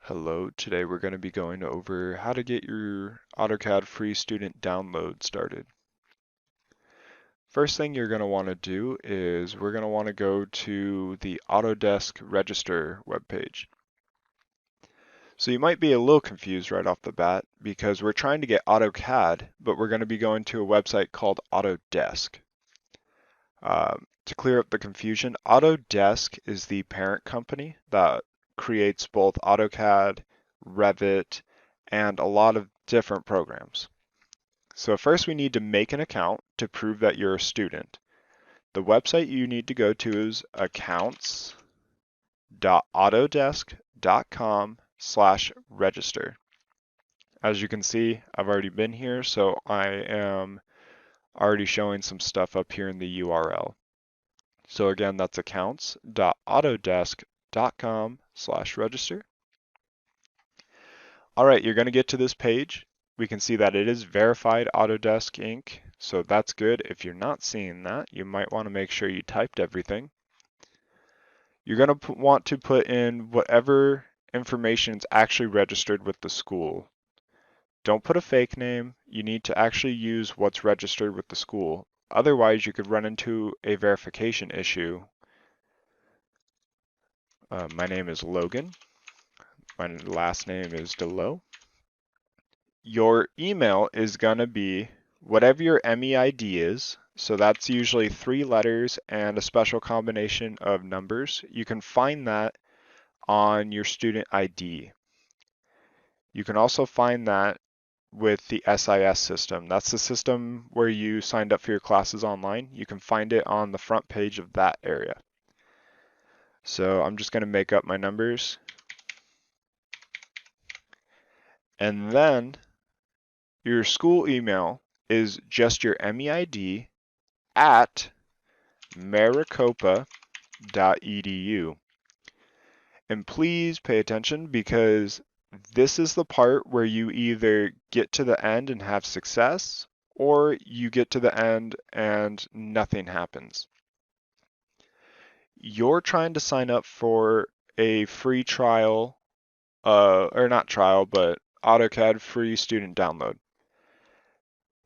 Hello, today we're going to be going over how to get your AutoCAD free student download started. First thing you're going to want to do is we're going to want to go to the Autodesk Register webpage. So you might be a little confused right off the bat because we're trying to get AutoCAD, but we're going to be going to a website called Autodesk. To clear up the confusion, Autodesk is the parent company that creates both AutoCAD, Revit, and a lot of different programs. So first we need to make an account to prove that you're a student. The website you need to go to is accounts.autodesk.com/register. As you can see, I've already been here, so I am already showing some stuff up here in the URL. So again, that's accounts.autodesk.com/register. All right, you're going to get to this page. We can see that it is verified Autodesk Inc. So that's good. If you're not seeing that, you might want to make sure you typed everything. You're going to want to put in whatever information is actually registered with the school. Don't put a fake name. You need to actually use what's registered with the school. Otherwise, you could run into a verification issue. My name is Logan. My last name is DeLoe. Your email is going to be whatever your MEID is. So that's usually 3 letters and a special combination of numbers. You can find that on your student ID. You can also find that with the SIS system. That's the system where you signed up for your classes online. You can find it on the front page of that area. So I'm just going to make up my numbers. And then your school email is just your MEID at maricopa.edu. And please pay attention because this is the part where you either get to the end and have success or you get to the end and nothing happens. You're trying to sign up for a free trial, or not trial, but AutoCAD free student download.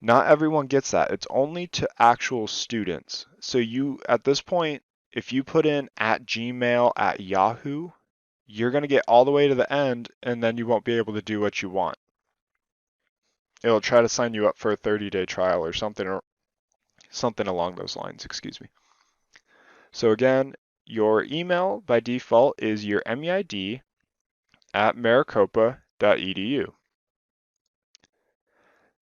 Not everyone gets that. It's only to actual students. So you, at this point, if you put in at Gmail, at Yahoo, you're going to get all the way to the end and then you won't be able to do what you want. It'll try to sign you up for a 30-day trial or something along those lines, excuse me. So again, your email by default is your MEID at maricopa.edu.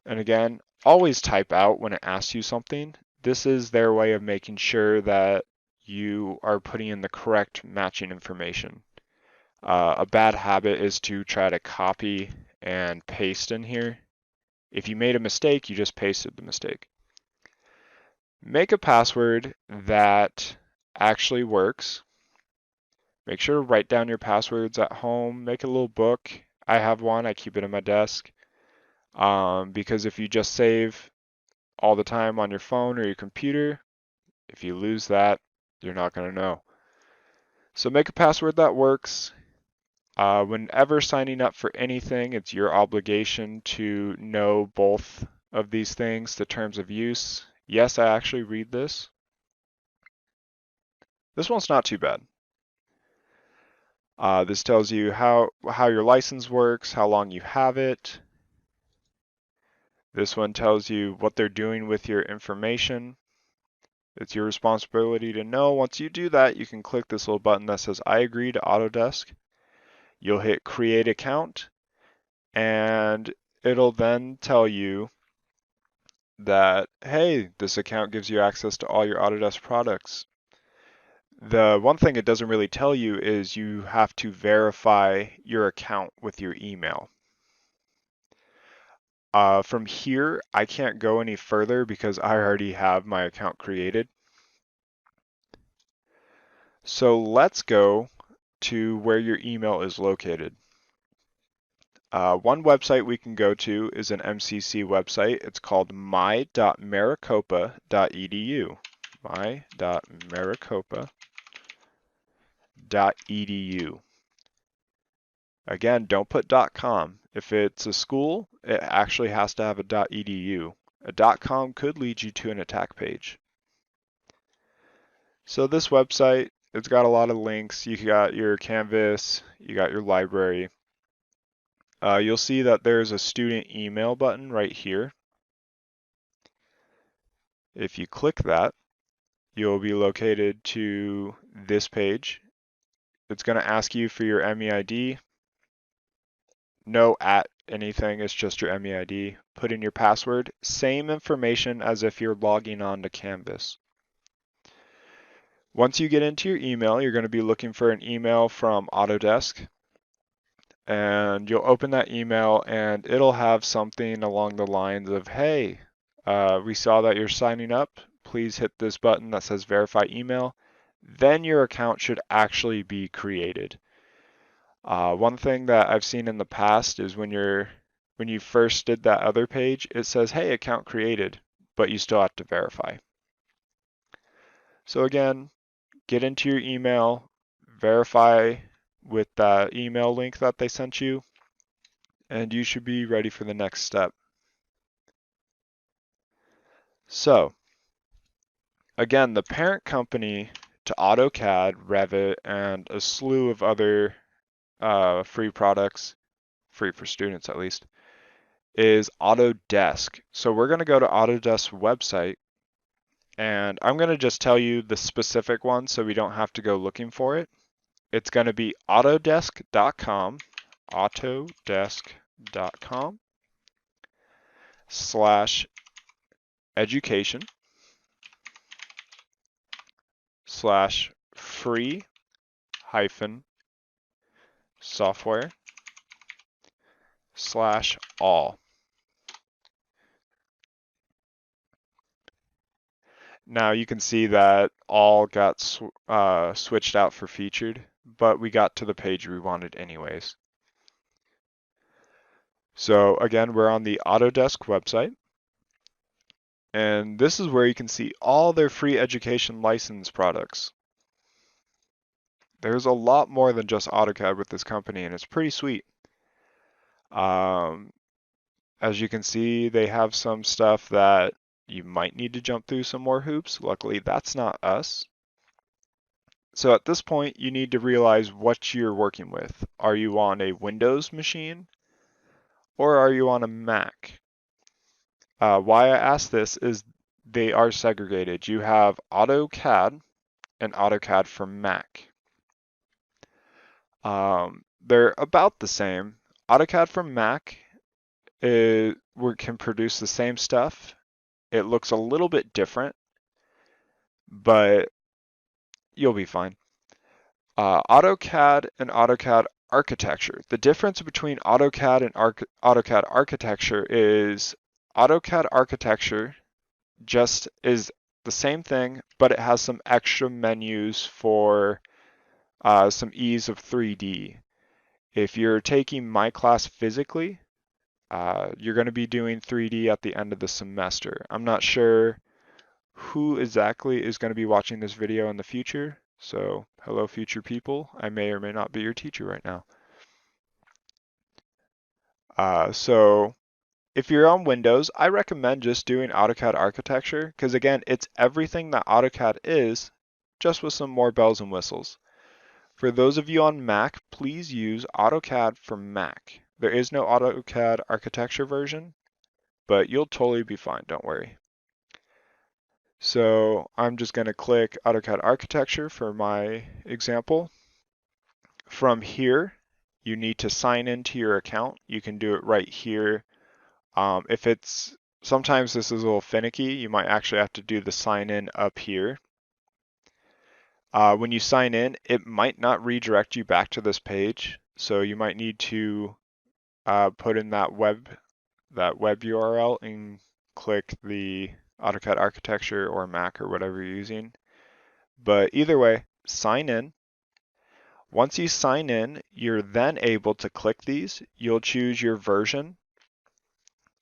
And again, always type out when it asks you something. This is their way of making sure that you are putting in the correct matching information. A bad habit is to try to copy and paste in here. If you made a mistake, you just pasted the mistake. Make a password that actually works. Make sure to write down your passwords at home. Make a little book. I have one. I keep it on my desk. Because if you just save all the time on your phone or your computer, if you lose that, you're not going to know. So make a password that works. Whenever signing up for anything, it's your obligation to know both of these things, the terms of use. Yes, I actually read this. This one's not too bad. This tells you how your license works, how long you have it. This one tells you what they're doing with your information. It's your responsibility to know. Once you do that, you can click this little button that says I agree to Autodesk. You'll hit create account and it'll then tell you that, hey, this account gives you access to all your Autodesk products. The one thing it doesn't really tell you is you have to verify your account with your email. From here, I can't go any further because I already have my account created. So let's go to where your email is located. One website we can go to is an MCC website. It's called my.maricopa.edu. My.maricopa.edu. Again, don't put .com. If it's a school, it actually has to have a .edu. A .com could lead you to an attack page. So this website, it's got a lot of links. You got your Canvas, you got your library. You'll see that there's a student email button right here. If you click that, you'll be located to this page. It's going to ask you for your MEID. No at anything, it's just your MEID. Put in your password. Same information as if you're logging on to Canvas. Once you get into your email, you're going to be looking for an email from Autodesk. And you'll open that email and it'll have something along the lines of, hey, we saw that you're signing up. Please hit this button that says verify email. Then your account should actually be created. One thing that I've seen in the past is when you first did that other page, it says, hey, account created, but you still have to verify. So again, get into your email, verify with that email link that they sent you, and you should be ready for the next step. So again, the parent company to AutoCAD, Revit, and a slew of other free products, free for students at least, is Autodesk. So we're going to go to Autodesk's website, and I'm going to just tell you the specific one so we don't have to go looking for it. It's going to be autodesk.com, autodesk.com/education/free-software/all. Now you can see that all got switched out for featured, but we got to the page we wanted anyways. So again, we're on the Autodesk website, and this is where you can see all their free education license products. There's a lot more than just AutoCAD with this company, and it's pretty sweet. As you can see, they have some stuff that you might need to jump through some more hoops. Luckily, that's not us. So at this point, you need to realize what you're working with. Are you on a Windows machine or are you on a Mac? Why I ask this is they are segregated. You have AutoCAD and AutoCAD for Mac. They're about the same. AutoCAD for Mac can produce the same stuff. It looks a little bit different, but you'll be fine. AutoCAD and AutoCAD architecture. The difference between AutoCAD and AutoCAD architecture is AutoCAD architecture just is the same thing, but it has some extra menus for some ease of 3D. If you're taking my class physically, you're going to be doing 3D at the end of the semester. I'm not sure who exactly is going to be watching this video in the future, so hello future people, I may or may not be your teacher right now. So if you're on Windows, I recommend just doing AutoCAD architecture because again, it's everything that AutoCAD is, just with some more bells and whistles. For those of you on Mac, please use AutoCAD for Mac. There is no AutoCAD architecture version, but you'll totally be fine, don't worry. So I'm just going to click AutoCAD architecture for my example. From here, you need to sign into your account. You can do it right here. Sometimes this is a little finicky. You might actually have to do the sign in up here. When you sign in, it might not redirect you back to this page. So you might need to put in that web URL and click the AutoCAD architecture or Mac or whatever you're using. But either way, sign in. Once you sign in, you're then able to click these. You'll choose your version.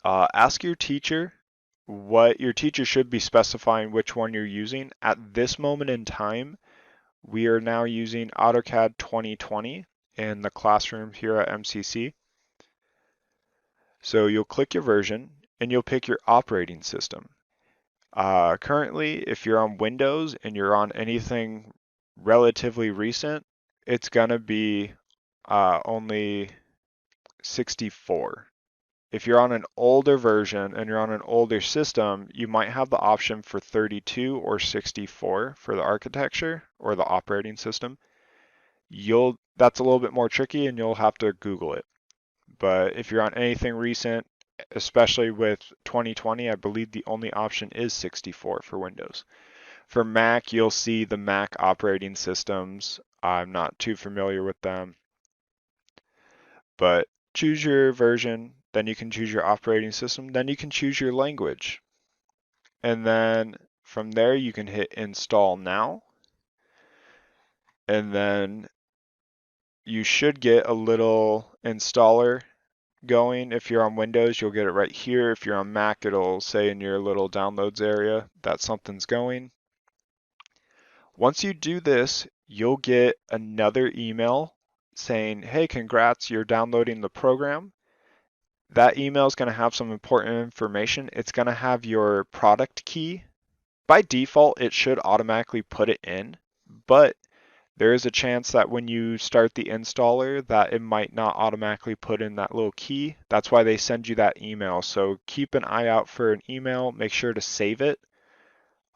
Ask your teacher what your teacher should be specifying which one you're using. At this moment in time, we are now using AutoCAD 2020. in the classroom here at MCC. So you'll click your version and you'll pick your operating system. Currently, if you're on Windows and you're on anything relatively recent, it's gonna be only 64. If you're on an older version and you're on an older system, you might have the option for 32 or 64 for the architecture or the operating system. That's a little bit more tricky and you'll have to Google it. But if you're on anything recent, especially with 2020, I believe the only option is 64 for Windows. For Mac, you'll see the Mac operating systems. I'm not too familiar with them, but choose your version, then you can choose your operating system, then you can choose your language. And then from there, you can hit install now. And then you should get a little installer going. If you're on Windows, you'll get it right here. If you're on Mac, it'll say in your little downloads area that something's going. Once you do this, you'll get another email saying, hey, congrats, you're downloading the program. That email is going to have some important information. It's going to have your product key. By default, it should automatically put it in, but there is a chance that when you start the installer that it might not automatically put in that little key. That's why they send you that email. So keep an eye out for an email. Make sure to save it.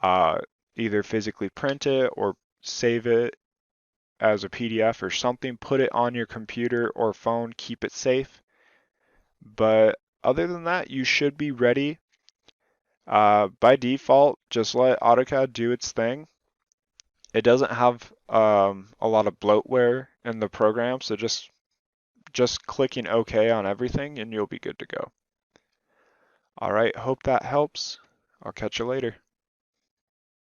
Either physically print it or save it as a PDF or something. Put it on your computer or phone. Keep it safe. But other than that, you should be ready. By default, just let AutoCAD do its thing. It doesn't have a lot of bloatware in the program, so just clicking OK on everything and you'll be good to go. All right, hope that helps. I'll catch you later.